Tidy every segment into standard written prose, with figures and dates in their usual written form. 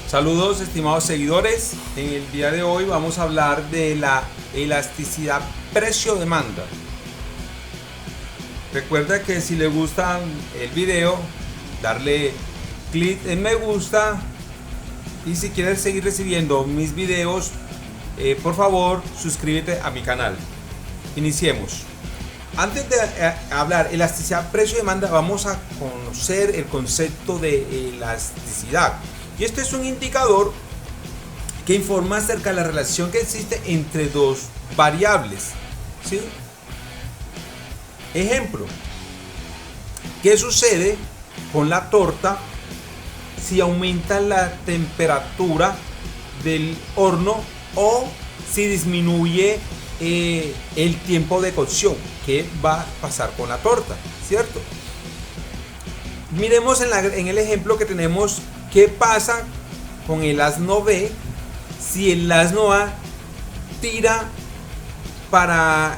Saludos estimados seguidores, en el día de hoy vamos a hablar de la elasticidad precio-demanda. Recuerda que si le gusta el video, darle clic en me gusta y si quieres seguir recibiendo mis videos, por favor suscríbete a mi canal. Iniciemos. Antes de hablar elasticidad precio-demanda, vamos a conocer el concepto de elasticidad. Y este es un indicador que informa acerca de la relación que existe entre dos variables, ¿sí? Ejemplo, ¿qué sucede con la torta si aumenta la temperatura del horno o si disminuye el tiempo de cocción? ¿Qué va a pasar con la torta? ¿Cierto? Miremos en el ejemplo que tenemos. ¿Qué pasa con el asno B si el asno A tira para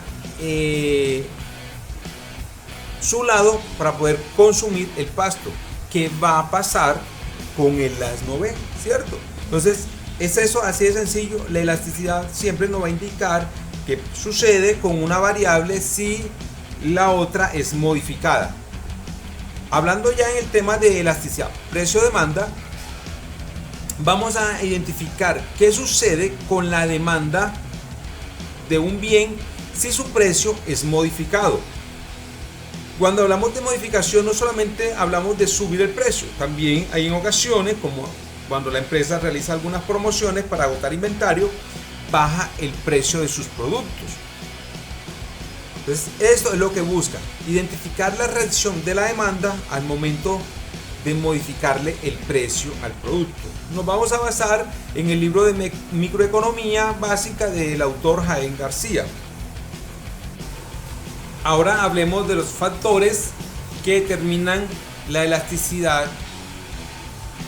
su lado para poder consumir el pasto? ¿Qué va a pasar con el asno B? ¿Cierto? Entonces, es eso, así de sencillo. La elasticidad siempre nos va a indicar qué sucede con una variable si la otra es modificada. Hablando ya en el tema de elasticidad precio-demanda, vamos a identificar qué sucede con la demanda de un bien si su precio es modificado. Cuando hablamos de modificación, no solamente hablamos de subir el precio, también hay en ocasiones, como cuando la empresa realiza algunas promociones para agotar inventario, baja el precio de sus productos. Entonces, esto es lo que busca, identificar la reacción de la demanda al momento de modificarle el precio al producto. Nos vamos a basar en el libro de microeconomía básica del autor Jaén García. Ahora hablemos de los factores que determinan la elasticidad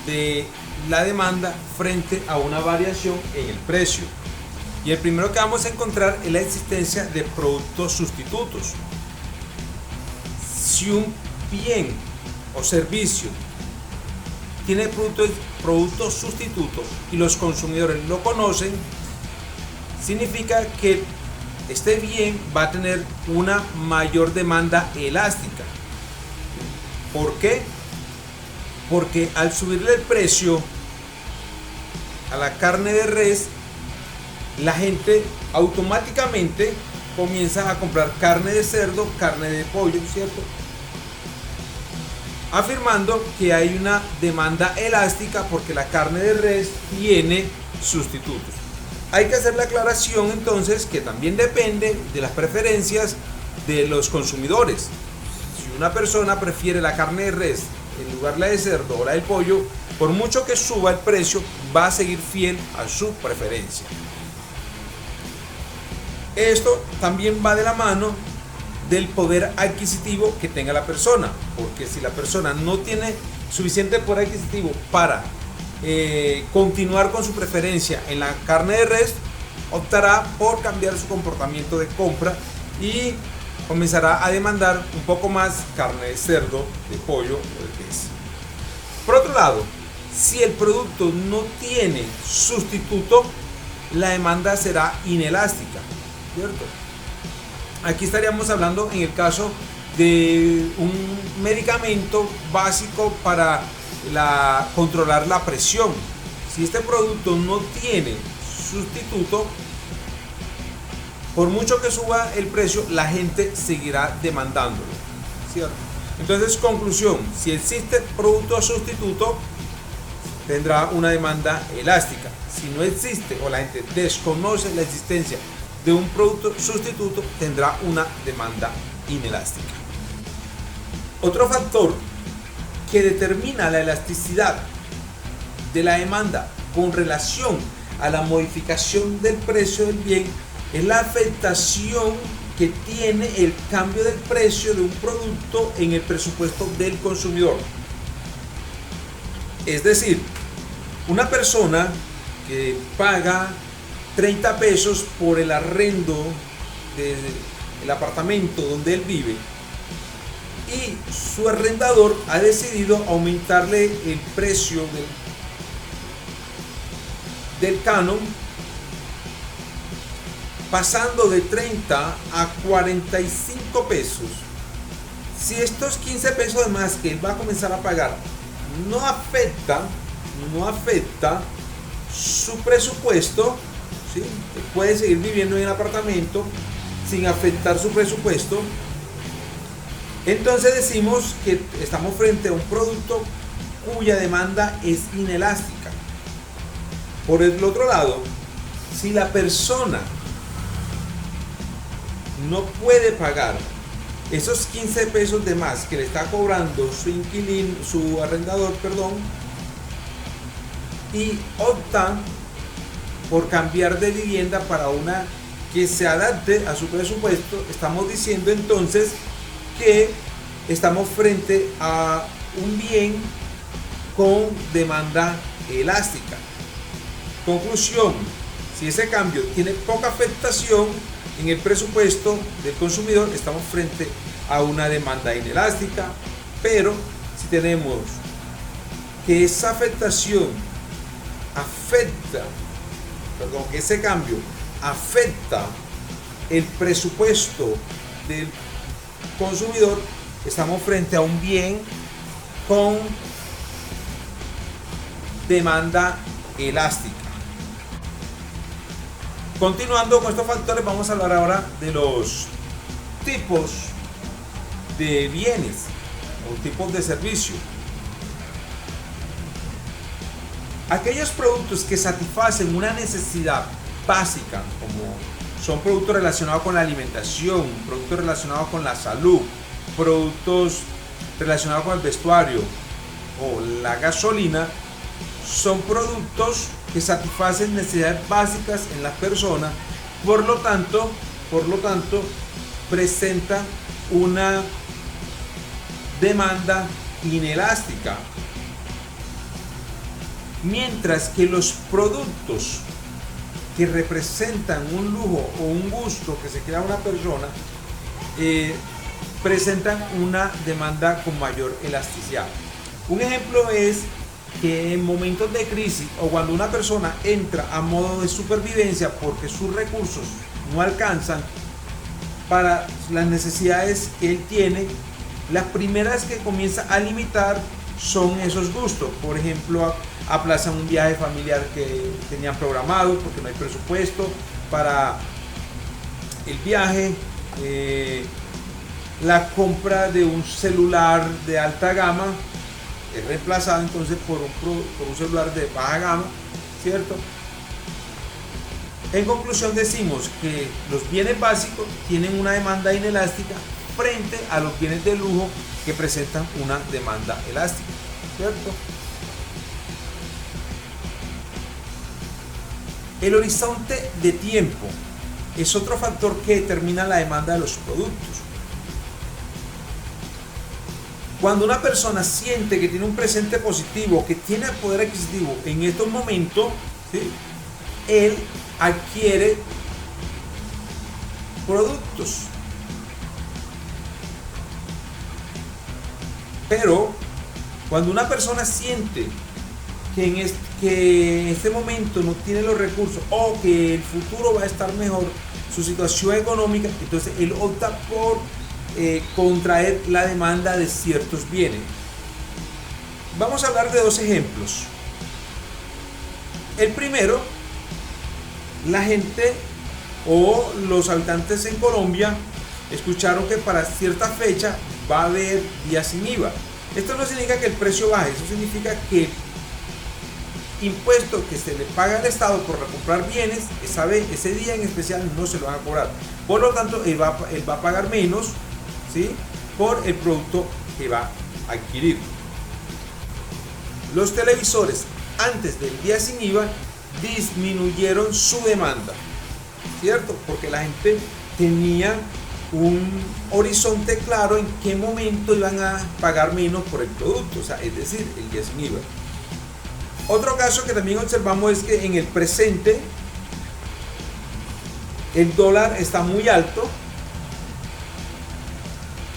de la demanda frente a una variación en el precio. Y el primero que vamos a encontrar es la existencia de productos sustitutos. Si un bien o servicio tiene productos sustitutos y los consumidores lo conocen, significa que este bien va a tener una mayor demanda elástica. ¿Por qué? Porque al subirle el precio a la carne de res, la gente automáticamente comienza a comprar carne de cerdo, carne de pollo, ¿cierto? Afirmando que hay una demanda elástica porque la carne de res tiene sustitutos. Hay que hacer la aclaración entonces que también depende de las preferencias de los consumidores. Si una persona prefiere la carne de res en lugar de la de cerdo o la del pollo, por mucho que suba el precio, va a seguir fiel a su preferencia. Esto también va de la mano del poder adquisitivo que tenga la persona, porque si la persona no tiene suficiente poder adquisitivo para continuar con su preferencia en la carne de res, optará por cambiar su comportamiento de compra y comenzará a demandar un poco más carne de cerdo, de pollo o de pez. Por otro lado, si el producto no tiene sustituto, la demanda será inelástica, ¿cierto? Aquí estaríamos hablando en el caso de un medicamento básico para controlar la presión. Si este producto no tiene sustituto, por mucho que suba el precio, la gente seguirá demandándolo, ¿cierto? Entonces, conclusión, si existe producto sustituto, tendrá una demanda elástica. Si no existe o la gente desconoce la existencia de un producto sustituto, tendrá una demanda inelástica. Otro factor que determina la elasticidad de la demanda con relación a la modificación del precio del bien es la afectación que tiene el cambio del precio de un producto en el presupuesto del consumidor. Es decir, una persona que paga 30 pesos por el arrendo del apartamento donde él vive y su arrendador ha decidido aumentarle el precio del Canon, pasando de 30 a 45 pesos. Si estos 15 pesos de más que él va a comenzar a pagar no afecta su presupuesto, ¿sí? Él puede seguir viviendo en el apartamento sin afectar su presupuesto. Entonces decimos que estamos frente a un producto cuya demanda es inelástica. Por el otro lado, si la persona no puede pagar esos 15 pesos de más que le está cobrando su inquilino, su arrendador, y opta por cambiar de vivienda para una que se adapte a su presupuesto, estamos diciendo entonces que estamos frente a un bien con demanda elástica. Conclusión: si ese cambio tiene poca afectación en el presupuesto del consumidor, estamos frente a una demanda inelástica. Pero si tenemos que esa afectación que ese cambio afecta el presupuesto del consumidor, estamos frente a un bien con demanda elástica. Continuando con estos factores, vamos a hablar ahora de los tipos de bienes o tipos de servicio. Aquellos productos que satisfacen una necesidad básica, como son productos relacionados con la alimentación, productos relacionados con la salud, productos relacionados con el vestuario o la gasolina, son productos que satisfacen necesidades básicas en las personas. Por lo tanto, presentan una demanda inelástica. Mientras que los productos que representan un lujo o un gusto que se crea una persona, presentan una demanda con mayor elasticidad. Un ejemplo es que en momentos de crisis o cuando una persona entra a modo de supervivencia porque sus recursos no alcanzan para las necesidades que él tiene, las primeras que comienza a limitar son esos gustos. Por ejemplo, aplazan un viaje familiar que tenían programado porque no hay presupuesto para el viaje, la compra de un celular de alta gama es reemplazado entonces por un celular de baja gama, ¿cierto? En conclusión, decimos que los bienes básicos tienen una demanda inelástica frente a los bienes de lujo que presentan una demanda elástica, ¿cierto? El horizonte de tiempo es otro factor que determina la demanda de los productos. Cuando una persona siente que tiene un presente positivo, que tiene poder adquisitivo en estos momentos, ¿sí?, él adquiere productos. Pero cuando una persona siente que en este momento no tiene los recursos o que el futuro va a estar mejor, su situación económica, entonces él opta por contraer la demanda de ciertos bienes. Vamos a hablar de dos ejemplos. El primero, la gente o los habitantes en Colombia escucharon que para cierta fecha va a haber días sin IVA. Esto no significa que el precio baje, eso significa que impuesto que se le paga al Estado por recomprar bienes, ese día en especial no se lo van a cobrar. Por lo tanto, él va a pagar menos, ¿sí?, por el producto que va a adquirir. Los televisores antes del día sin IVA disminuyeron su demanda, ¿cierto? Porque la gente tenía un horizonte claro en qué momento iban a pagar menos por el producto, o sea, es decir, el día sin IVA. Otro caso que también observamos es que en el presente el dólar está muy alto.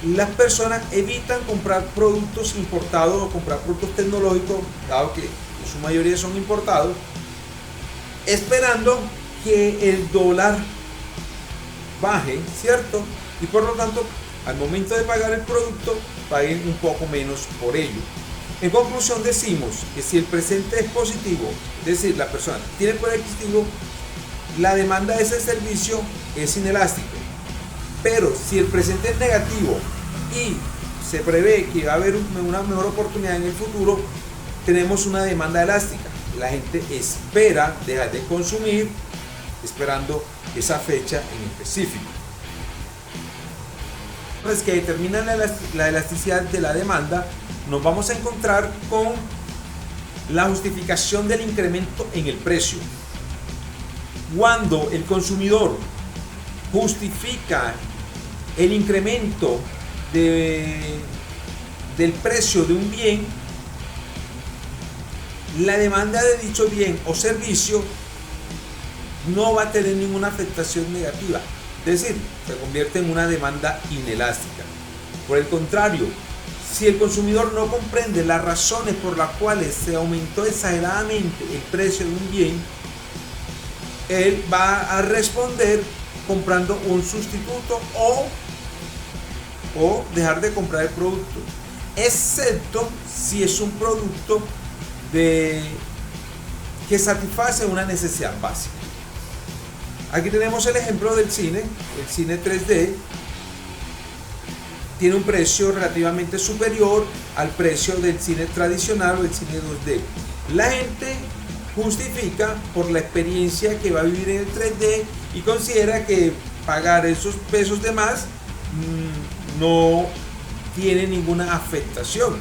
Las personas evitan comprar productos importados o comprar productos tecnológicos, dado que en su mayoría son importados, esperando que el dólar baje, ¿cierto? Y por lo tanto, al momento de pagar el producto, paguen un poco menos por ello. En conclusión, decimos que si el presente es positivo, es decir, la persona tiene poder adquisitivo, la demanda de ese servicio es inelástico. Pero si el presente es negativo y se prevé que va a haber una mejor oportunidad en el futuro, tenemos una demanda elástica. La gente espera dejar de consumir esperando esa fecha en específico. Entonces, que determinan la elasticidad de la demanda, nos vamos a encontrar con la justificación del incremento en el precio. Cuando el consumidor justifica el incremento del precio de un bien, la demanda de dicho bien o servicio no va a tener ninguna afectación negativa, es decir, se convierte en una demanda inelástica. Por el contrario, si el consumidor no comprende las razones por las cuales se aumentó exageradamente el precio de un bien, él va a responder comprando un sustituto o dejar de comprar el producto, excepto si es un producto que satisface una necesidad básica. Aquí tenemos el ejemplo del cine. El cine 3D tiene un precio relativamente superior al precio del cine tradicional o el cine 2D. La gente justifica por la experiencia que va a vivir en el 3D y considera que pagar esos pesos de más no tiene ninguna afectación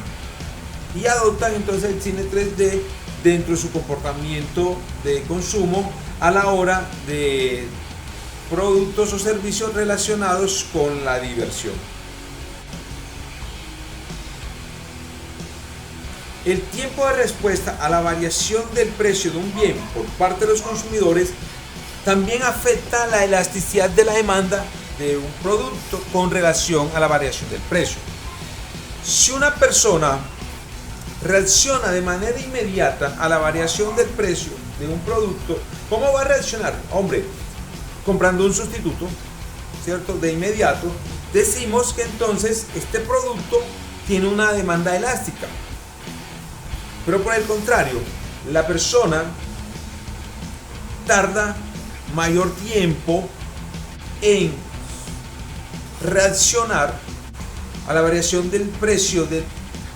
y adoptan entonces el cine 3D dentro de su comportamiento de consumo a la hora de productos o servicios relacionados con la diversión. El tiempo de respuesta a la variación del precio de un bien por parte de los consumidores también afecta la elasticidad de la demanda de un producto con relación a la variación del precio. Si una persona reacciona de manera inmediata a la variación del precio de un producto, ¿cómo va a reaccionar? Hombre, comprando un sustituto, ¿cierto? De inmediato, decimos que entonces este producto tiene una demanda elástica. Pero por el contrario, la persona tarda mayor tiempo en reaccionar a la variación del precio del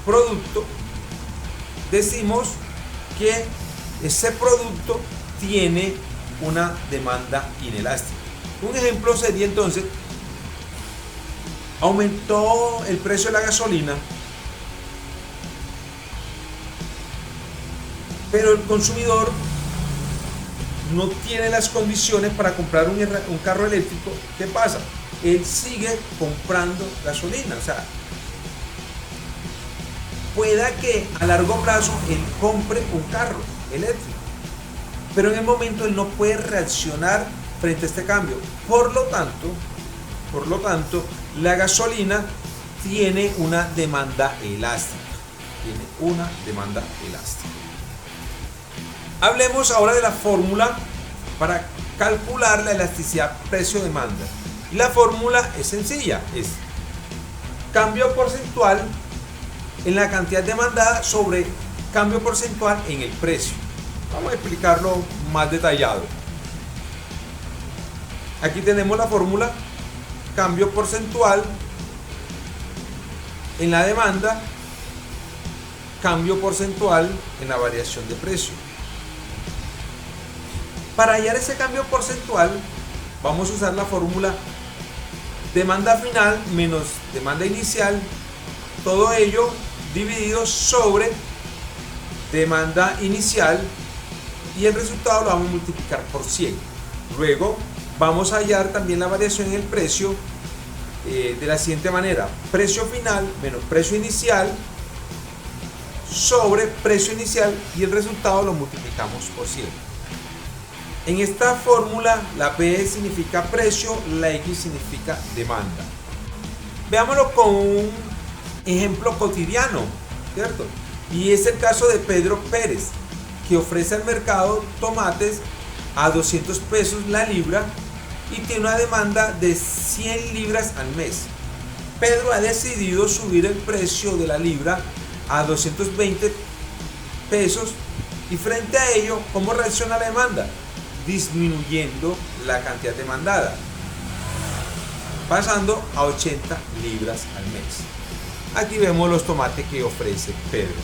producto. Decimos que ese producto tiene una demanda inelástica. Un ejemplo sería entonces, aumentó el precio de la gasolina, pero el consumidor no tiene las condiciones para comprar un carro eléctrico. ¿Qué pasa? Él sigue comprando gasolina. O sea, pueda que a largo plazo él compre un carro eléctrico, pero en el momento él no puede reaccionar frente a este cambio. Por lo tanto, la gasolina tiene una demanda elástica. Hablemos ahora de la fórmula para calcular la elasticidad precio-demanda. La fórmula es sencilla, es cambio porcentual en la cantidad demandada sobre cambio porcentual en el precio. Vamos a explicarlo más detallado. Aquí tenemos la fórmula, cambio porcentual en la demanda, cambio porcentual en la variación de precio. Para hallar ese cambio porcentual, vamos a usar la fórmula demanda final menos demanda inicial, todo ello dividido sobre demanda inicial, y el resultado lo vamos a multiplicar por 100. Luego vamos a hallar también la variación en el precio de la siguiente manera: precio final menos precio inicial sobre precio inicial, y el resultado lo multiplicamos por 100. En esta fórmula la P significa precio, la X significa demanda. Veámoslo con un ejemplo cotidiano, ¿cierto? Y es el caso de Pedro Pérez, que ofrece al mercado tomates a 200 pesos la libra y tiene una demanda de 100 libras al mes. Pedro ha decidido subir el precio de la libra a 220 pesos y frente a ello, ¿cómo reacciona la demanda? Disminuyendo la cantidad demandada, pasando a 80 libras al mes. Aquí vemos los tomates que ofrece Pedro.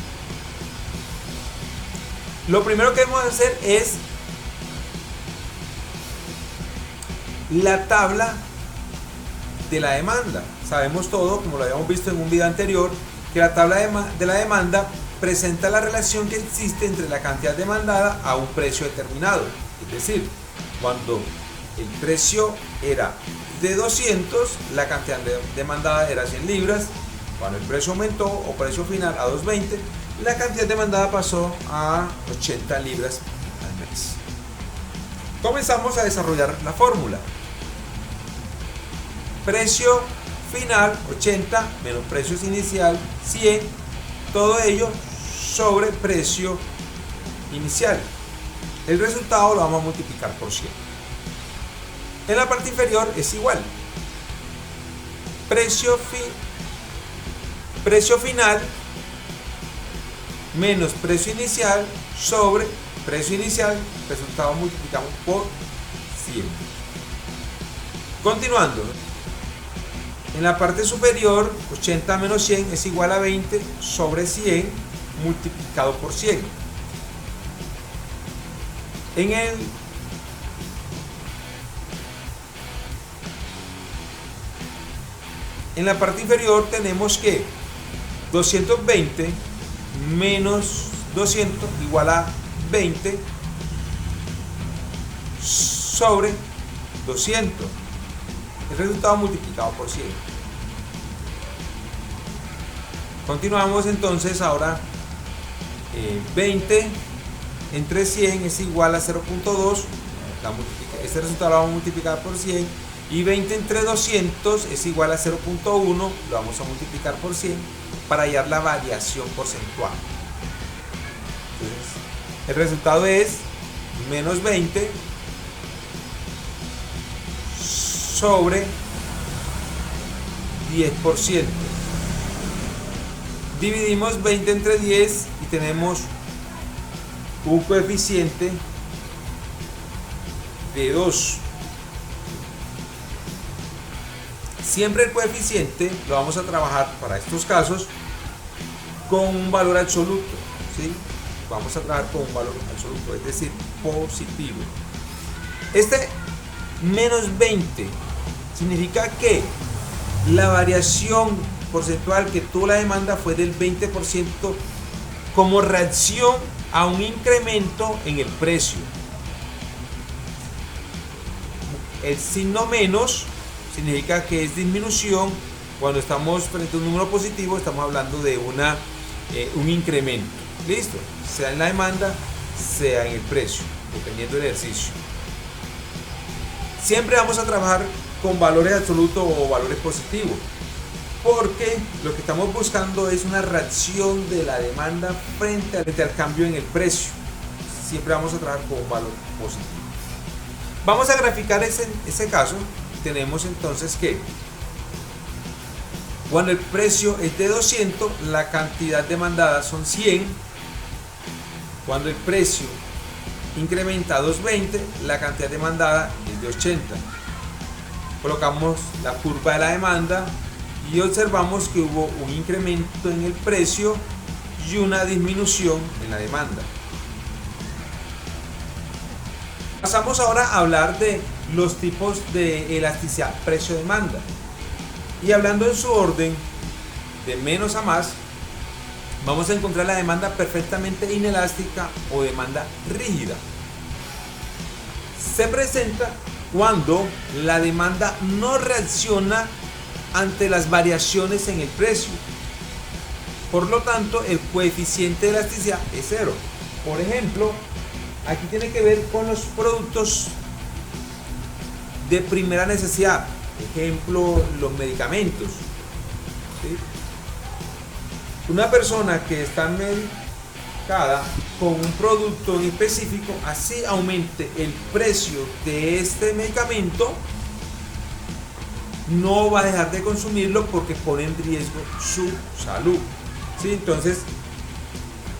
Lo primero que debemos hacer es la tabla de la demanda. Sabemos todo, como lo habíamos visto en un video anterior, que la tabla de la demanda presenta la relación que existe entre la cantidad demandada a un precio determinado. Es decir, cuando el precio era de 200, la cantidad demandada era 100 libras. Cuando el precio aumentó o precio final a 220, la cantidad demandada pasó a 80 libras al mes. Comenzamos a desarrollar la fórmula. Precio final 80 menos precio inicial 100, todo ello sobre precio inicial. El resultado lo vamos a multiplicar por 100. En la parte inferior es igual. Precio final menos precio inicial sobre precio inicial, resultado multiplicamos por 100. Continuando, en la parte superior 80 menos 100 es igual a 20 sobre 100 multiplicado por 100. En la parte inferior tenemos que 220 menos 200 igual a 20 sobre 200. El resultado multiplicado por 100. Continuamos entonces ahora. 20 entre 100 es igual a 0.2. Este resultado lo vamos a multiplicar por 100. Y 20 entre 200 es igual a 0.1. Lo vamos a multiplicar por 100 para hallar la variación porcentual. Entonces, el resultado es menos 20 sobre 10%. Dividimos 20 entre 10 y tenemos un coeficiente de 2. Siempre el coeficiente lo vamos a trabajar para estos casos con un valor absoluto, ¿sí? Vamos a trabajar con un valor absoluto, es decir, positivo. Este menos 20 significa que la variación porcentual que tuvo la demanda fue del 20% como reacción a un incremento en el precio. El signo menos significa que es disminución. Cuando estamos frente a un número positivo estamos hablando de un incremento. Listo, sea en la demanda, sea en el precio, dependiendo del ejercicio. Siempre vamos a trabajar con valores absolutos o valores positivos, porque lo que estamos buscando es una reacción de la demanda frente al cambio en el precio. Siempre vamos a trabajar con un valor positivo. Vamos a graficar ese caso. Tenemos entonces que cuando el precio es de 200, la cantidad demandada son 100. Cuando el precio incrementa a 220, la cantidad demandada es de 80. Colocamos la curva de la demanda y observamos que hubo un incremento en el precio y una disminución en la demanda. Pasamos ahora a hablar de los tipos de elasticidad precio-demanda. Y hablando en su orden, de menos a más, vamos a encontrar la demanda perfectamente inelástica o demanda rígida. Se presenta cuando la demanda no reacciona ante las variaciones en el precio. Por lo tanto, el coeficiente de elasticidad es 0. Por ejemplo, aquí tiene que ver con los productos de primera necesidad. Ejemplo, los medicamentos. ¿Sí? Una persona que está con un producto en específico, así aumente el precio de este medicamento, no va a dejar de consumirlo porque pone en riesgo su salud. ¿Sí? Entonces,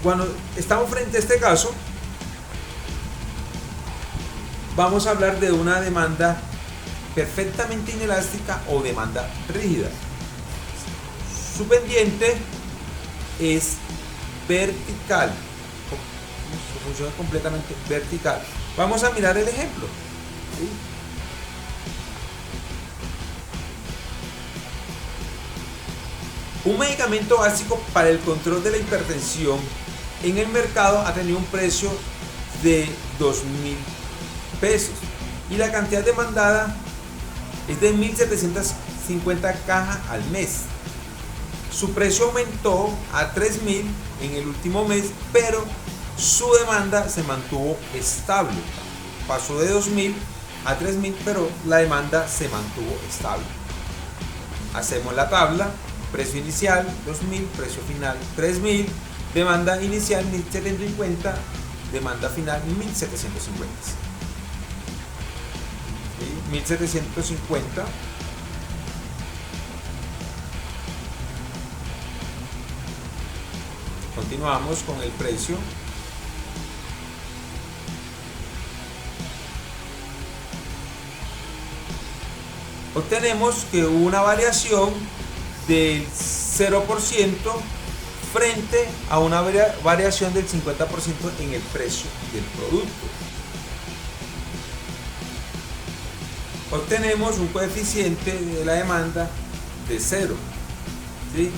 cuando estamos frente a este caso, vamos a hablar de una demanda perfectamente inelástica o demanda rígida. Su pendiente es vertical, funciona completamente vertical. Vamos a mirar el ejemplo. ¿Sí? Un medicamento básico para el control de la hipertensión en el mercado ha tenido un precio de 2.000 pesos y la cantidad demandada es de 1.750 cajas al mes. Su precio aumentó a 3.000 en el último mes, pero su demanda se mantuvo estable. Pasó de 2.000 a 3.000, pero la demanda se mantuvo estable. Hacemos la tabla: precio inicial 2.000, precio final 3.000, demanda inicial 1.750, demanda final 1.750. ¿Sí? 1.750. Continuamos con el precio. Obtenemos que hubo una variación del 0% frente a una variación del 50% en el precio del producto. Obtenemos un coeficiente de la demanda de 0. ¿Sí?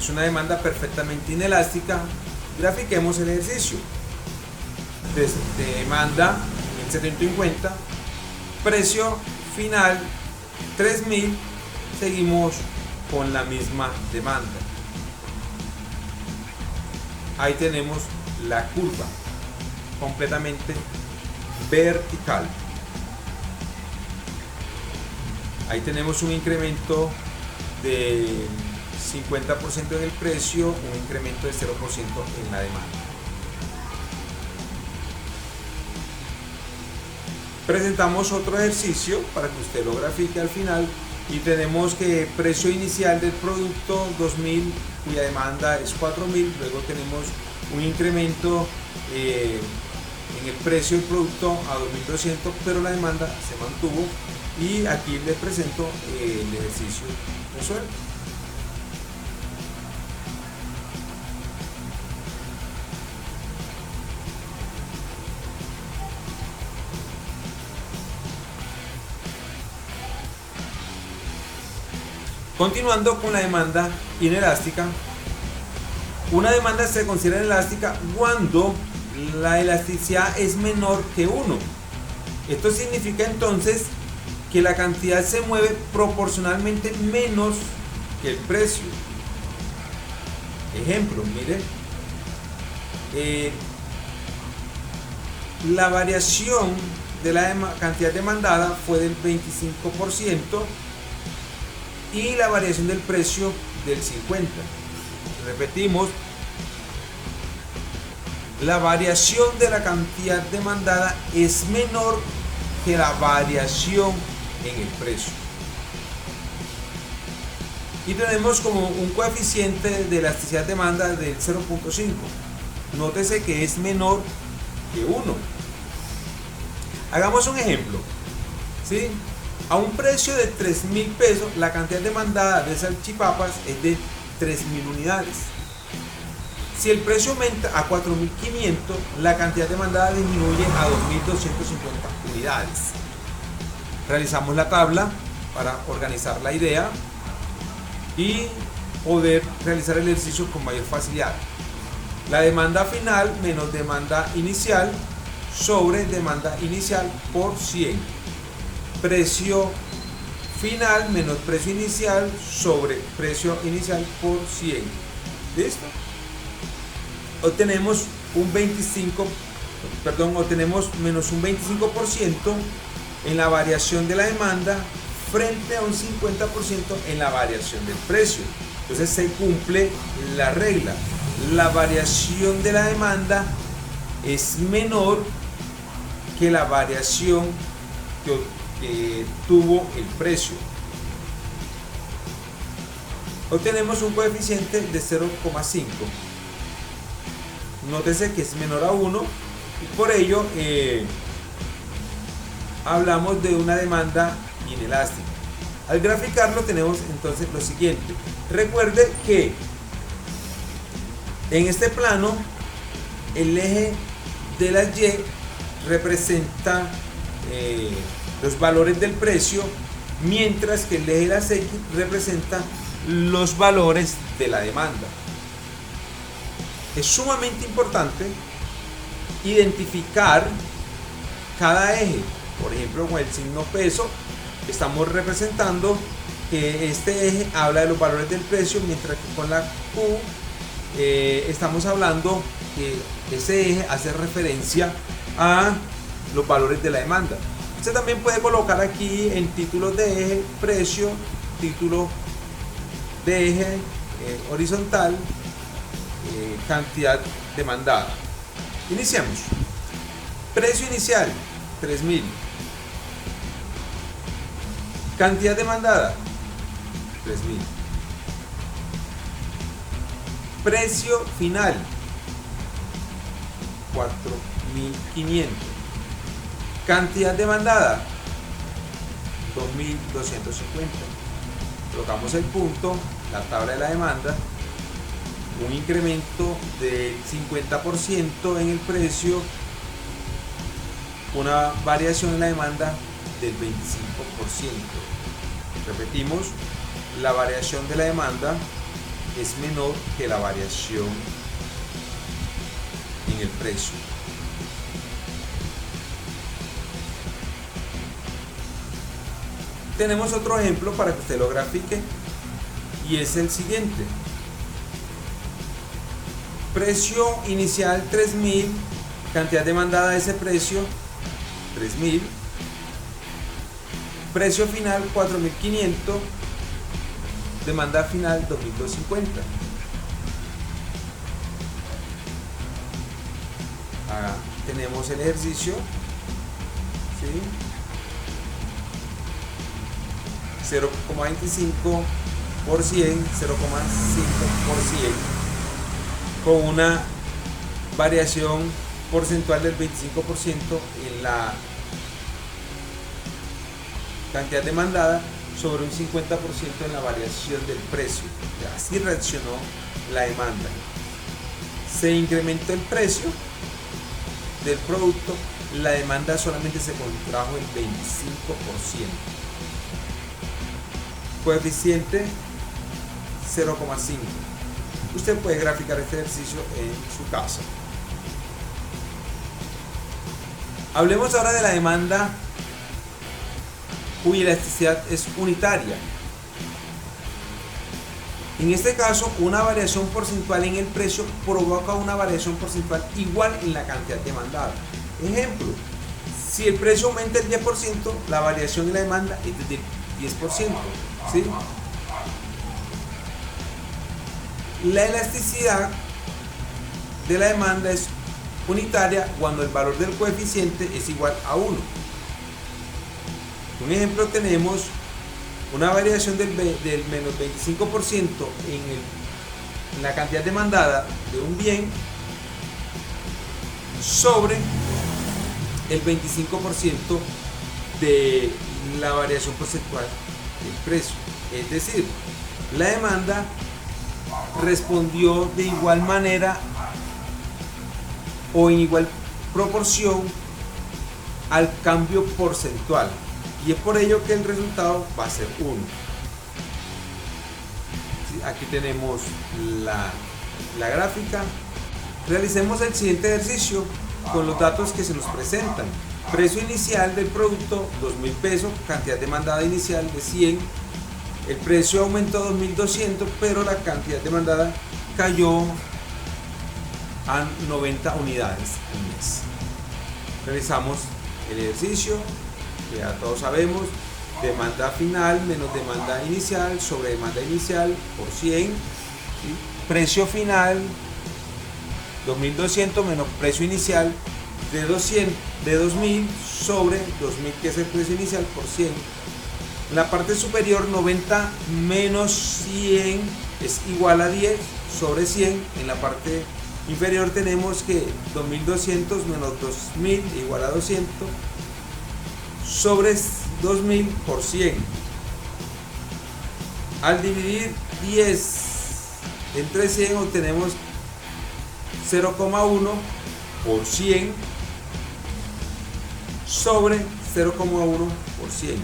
Es una demanda perfectamente inelástica. Grafiquemos el ejercicio. De demanda 1.750, precio final 3.000, seguimos con la misma demanda. Ahí tenemos la curva completamente vertical. Ahí tenemos un incremento de 50% en el precio, un incremento de 0% en la demanda. Presentamos otro ejercicio para que usted lo grafique al final y tenemos que precio inicial del producto 2.000, cuya demanda es 4.000, luego tenemos un incremento en el precio del producto a 2.200, pero la demanda se mantuvo, y aquí les presento el ejercicio resuelto. Continuando con la demanda inelástica, una demanda se considera elástica cuando la elasticidad es menor que 1. Esto significa entonces que la cantidad se mueve proporcionalmente menos que el precio. Ejemplo, mire, la variación de la cantidad demandada fue del 25%, y la variación del precio del 50%. Repetimos, la variación de la cantidad demandada es menor que la variación en el precio. Y tenemos como un coeficiente de elasticidad demanda del 0.5. Nótese que es menor que 1. Hagamos un ejemplo. ¿Sí? A un precio de 3.000 pesos, la cantidad demandada de salchipapas es de 3.000 unidades. Si el precio aumenta a 4.500, la cantidad demandada disminuye a 2.250 unidades. Realizamos la tabla para organizar la idea y poder realizar el ejercicio con mayor facilidad. La demanda final menos demanda inicial sobre demanda inicial por 100. Precio final menos precio inicial sobre precio inicial por 100. ¿Listo? Obtenemos obtenemos menos un 25% en la variación de la demanda frente a un 50% en la variación del precio. Entonces se cumple la regla. la variación de la demanda es menor que la variación que tuvo el precio. Obtenemos un coeficiente de 0,5. Nótese que es menor a 1 y por ello hablamos de una demanda inelástica. Al graficarlo tenemos entonces lo siguiente. Recuerde que en este plano el eje de las Y representa los valores del precio, mientras que el eje de las X representa los valores de la demanda. Es sumamente importante identificar cada eje. Por ejemplo, con el signo peso estamos representando que este eje habla de los valores del precio, mientras que con la Q estamos hablando que ese eje hace referencia a los valores de la demanda. Usted también puede colocar aquí en títulos de eje precio, título de eje horizontal, cantidad demandada. Iniciamos. Precio inicial 3.000. Cantidad demandada 3.000. Precio final 4.500. Cantidad demandada 2.250. Colocamos el punto, la tabla de la demanda, un incremento del 50% en el precio, una variación en la demanda del 25%. Repetimos, la variación de la demanda es menor que la variación en el precio. Tenemos otro ejemplo para que usted lo grafique y es el siguiente. Precio inicial 3.000, cantidad demandada de ese precio 3.000, precio final 4.500, demanda final 2.250. Acá tenemos el ejercicio, ¿sí? 0,25 por 100, 0,5 por 100, con una variación porcentual del 25% en la cantidad demandada sobre un 50% en la variación del precio. Así reaccionó la demanda. Se incrementó el precio del producto, la demanda solamente se contrajo el 25%. Coeficiente 0,5. Usted puede graficar este ejercicio en su casa. Hablemos ahora de la demanda cuya elasticidad es unitaria. En este caso, una variación porcentual en el precio provoca una variación porcentual igual en la cantidad demandada. Ejemplo, si el precio aumenta el 10%, la variación en la demanda es del 10%. ¿Sí? La elasticidad de la demanda es unitaria cuando el valor del coeficiente es igual a 1. Un ejemplo, tenemos una variación del menos 25% en la cantidad demandada de un bien sobre el 25% de la variación porcentual del precio. Es decir, la demanda respondió de igual manera o en igual proporción al cambio porcentual, y es por ello que el resultado va a ser 1. ¿Sí? Aquí tenemos la gráfica. Realicemos el siguiente ejercicio con los datos que se nos presentan. Precio inicial del producto 2.000 pesos, cantidad demandada inicial de 100. El precio aumentó a 2.200, pero la cantidad demandada cayó a 90 unidades al mes. Realizamos el ejercicio, que ya todos sabemos, demanda final menos demanda inicial sobre demanda inicial por 100, ¿sí? Precio final 2.200 menos precio inicial de 200, de 2.000 sobre 2.000, que es el precio inicial, por 100. En la parte superior, 90 menos 100 es igual a 10 sobre 100. En la parte inferior tenemos que 2.200 menos 2.000 igual a 200 sobre 2.000 por 100. Al dividir 10 entre 100 obtenemos 0,1 por 100 sobre 0,1 por 100.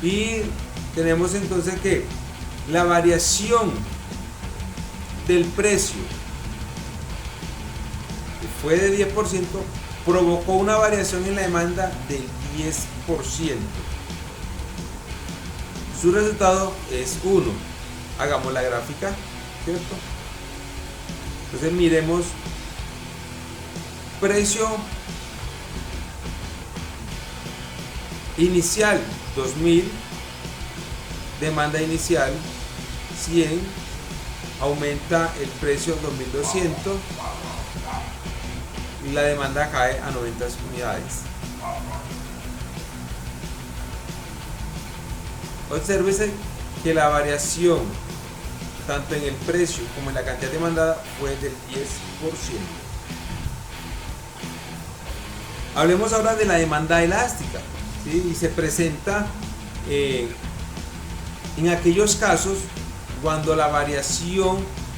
Y tenemos entonces que la variación del precio, que fue de 10%, provocó una variación en la demanda del 10%. Su resultado es 1. Hagamos la gráfica, ¿cierto? Entonces miremos precio inicial 2.000, demanda inicial 100, aumenta el precio 2.200 y la demanda cae a 90 unidades. Obsérvese que la variación tanto en el precio como en la cantidad demandada fue del 10%. Hablemos ahora de la demanda elástica, ¿sí? Y se presenta en aquellos casos cuando la variación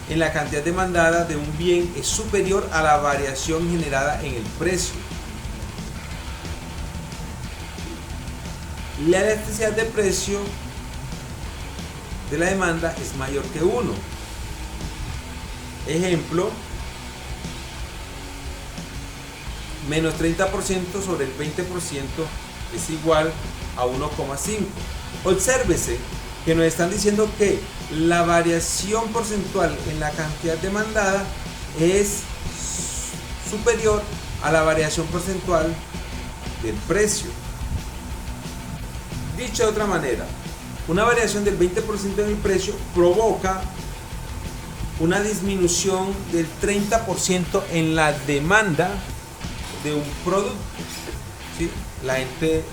en la cantidad demandada de un bien es superior a la variación generada en el precio. La elasticidad de precio de la demanda es mayor que 1. Ejemplo, menos 30% sobre el 20% es igual a 1,5. Obsérvese que nos están diciendo que la variación porcentual en la cantidad demandada es superior a la variación porcentual del precio. Dicho de otra manera, una variación del 20% en el precio provoca una disminución del 30% en la demanda de un producto, ¿sí? La gente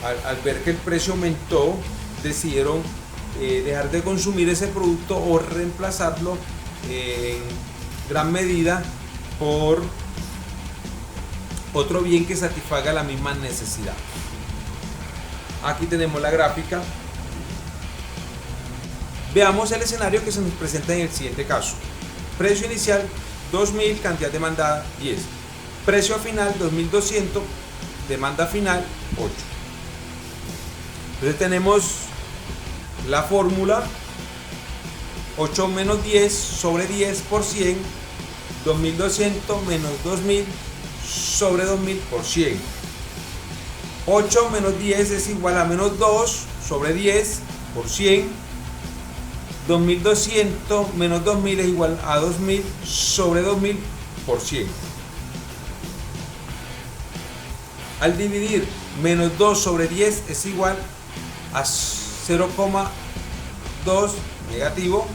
al ver que el precio aumentó decidieron dejar de consumir ese producto o reemplazarlo en gran medida por otro bien que satisfaga la misma necesidad. Aquí tenemos la gráfica. Veamos el escenario que se nos presenta en el siguiente caso. Precio inicial 2.000, cantidad demandada 10. Precio final 2.200, demanda final 8. Entonces tenemos la fórmula 8 menos 10 sobre 10 por 100, 2.200 menos 2.000 sobre 2.000 por 100. 8 menos 10 es igual a menos 2 sobre 10 por 100. 2.200 menos 2.000 es igual a 2.000 sobre 2.000 por 100. Al dividir menos 2 sobre 10 es igual a 0,2 negativo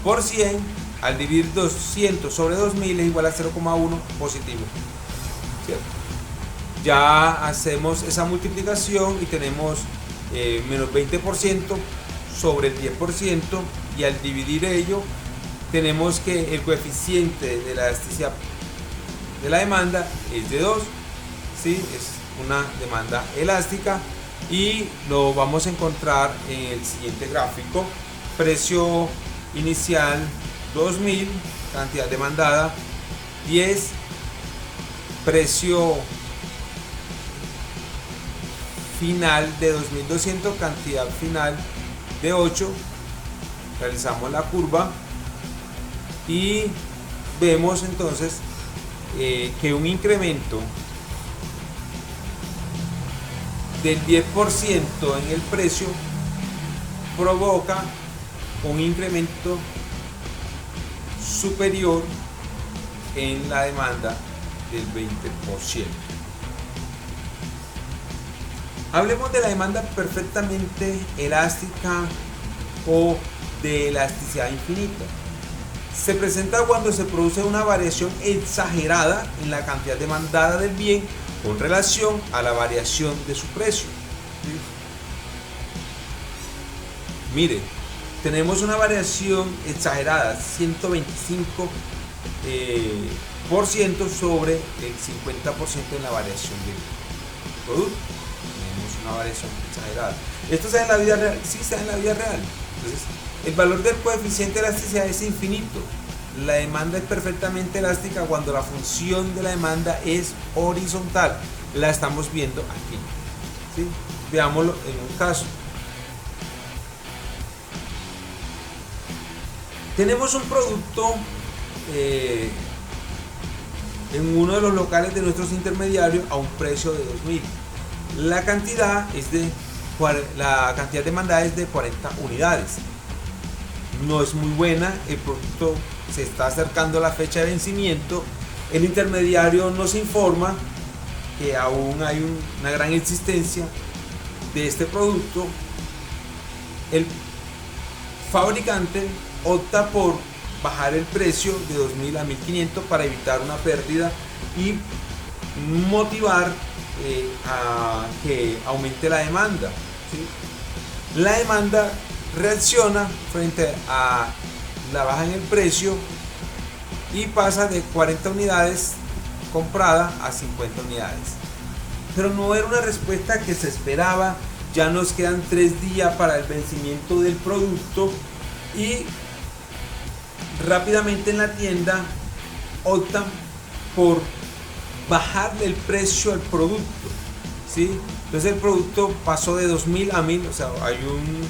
por 100. Al dividir 200 sobre 2.000 es igual a 0,1 positivo, ¿cierto? Ya hacemos esa multiplicación y tenemos menos 20% sobre el 10%, y al dividir ello tenemos que el coeficiente de la elasticidad de la demanda es de 2, ¿sí? Es una demanda elástica y lo vamos a encontrar en el siguiente gráfico. Precio inicial 2.000, cantidad demandada 10, precio final de 2.200, cantidad final de 8. Realizamos la curva y vemos entonces que un incremento del 10% en el precio provoca un incremento superior en la demanda del 20%. Hablemos de la demanda perfectamente elástica o de elasticidad infinita. Se presenta cuando se produce una variación exagerada en la cantidad demandada del bien con relación a la variación de su precio. Mire, tenemos una variación exagerada, 125% sobre el 50% en la variación del producto. Tenemos una variación exagerada. ¿Esto se da en la vida real? Sí, se da en la vida real. Entonces, el valor del coeficiente de elasticidad es infinito. La demanda es perfectamente elástica cuando la función de la demanda es horizontal. La estamos viendo aquí. ¿Sí? Veámoslo en un caso. Tenemos un producto en uno de los locales de nuestros intermediarios a un precio de 2.000. La cantidad demandada es de 40 unidades. No es muy buena, el producto se está acercando a la fecha de vencimiento. El intermediario nos informa que aún hay una gran existencia de este producto. El fabricante opta por bajar el precio de 2.000 a 1.500 para evitar una pérdida y motivar a que aumente la demanda, ¿sí? La demanda reacciona frente a la baja en el precio y pasa de 40 unidades compradas a 50 unidades. Pero no era una respuesta que se esperaba. Ya nos quedan 3 días para el vencimiento del producto y rápidamente en la tienda optan por bajarle el precio al producto, ¿sí? Entonces el producto pasó de 2.000 a 1.000, o sea, hay un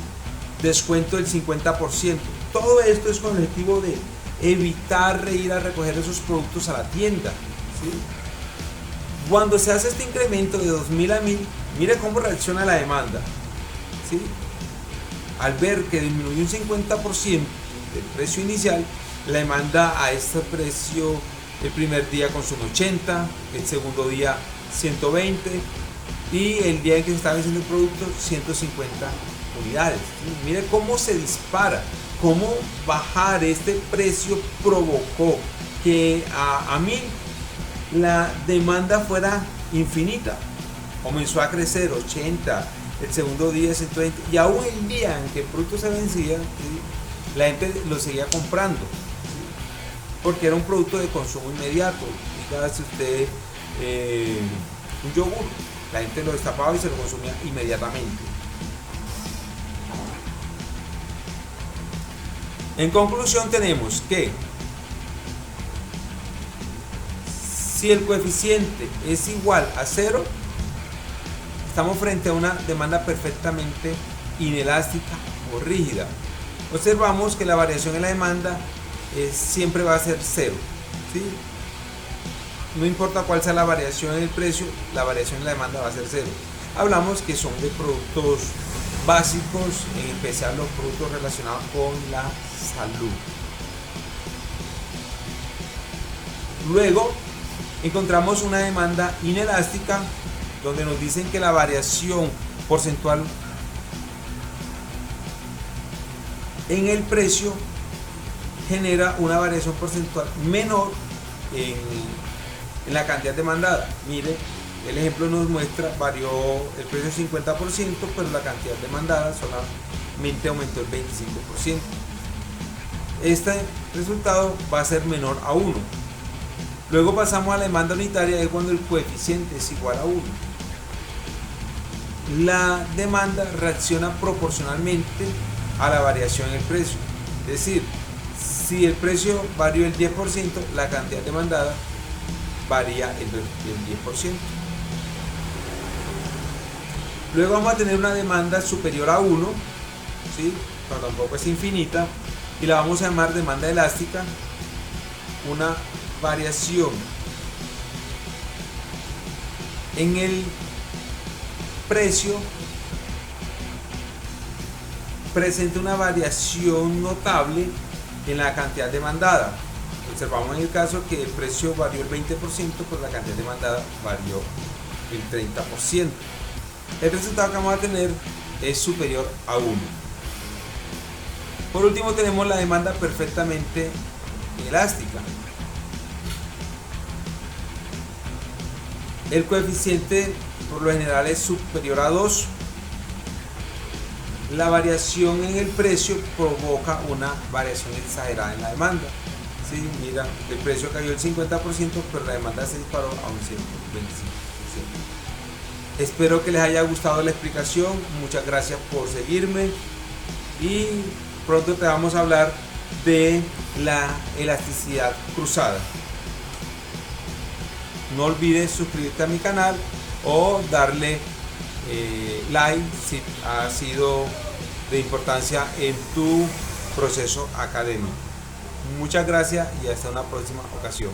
descuento del 50%. Todo esto es con el objetivo de evitar ir a recoger esos productos a la tienda, ¿sí? Cuando se hace este incremento de 2.000 a 1.000, mire cómo reacciona la demanda, ¿sí? Al ver que disminuyó un 50% del precio inicial, la demanda a este precio el primer día consume 80, el segundo día 120 y el día en que se está venciendo el producto 150 unidades. ¿Sí? Mire cómo se dispara, cómo bajar este precio provocó que a 1.000 la demanda fuera infinita. Comenzó a crecer 80, el segundo día 120 y aún el día en que el producto se vencía, ¿sí? La gente lo seguía comprando, ¿sí? Porque era un producto de consumo inmediato. Dígase usted un yogur, la gente lo destapaba y se lo consumía inmediatamente. En conclusión tenemos que si el coeficiente es igual a 0, estamos frente a una demanda perfectamente inelástica o rígida. Observamos que la variación en la demanda siempre va a ser 0, ¿sí? No importa cuál sea la variación en el precio, la variación en la demanda va a ser 0. Hablamos que son de productos básicos, en especial los productos relacionados con la salud. Luego encontramos una demanda inelástica, donde nos dicen que la variación porcentual en el precio genera una variación porcentual menor en la cantidad demandada. Mire, el ejemplo nos muestra, varió el precio 50%, pero la cantidad demandada solamente aumentó el 25%. Este resultado va a ser menor a 1. Luego pasamos a la demanda unitaria, es cuando el coeficiente es igual a 1. La demanda reacciona proporcionalmente a la variación en el precio. Es decir, si el precio varió el 10%, la cantidad demandada varía el 10%. Luego vamos a tener una demanda superior a 1, ¿sí? Pero tampoco es infinita, y la vamos a llamar demanda elástica. Una variación en el precio presenta una variación notable en la cantidad demandada. Observamos en el caso que el precio varió el 20%, pero la cantidad demandada varió el 30%. El resultado que vamos a tener es superior a 1. Por último tenemos la demanda perfectamente elástica. El coeficiente por lo general es superior a 2. La variación en el precio provoca una variación exagerada en la demanda. ¿Sí? Mira, el precio cayó el 50%, pero la demanda se disparó a un 125%. Espero que les haya gustado la explicación. Muchas gracias por seguirme y pronto te vamos a hablar de la elasticidad cruzada. No olvides suscribirte a mi canal o darle like si ha sido de importancia en tu proceso académico. Muchas gracias y hasta una próxima ocasión.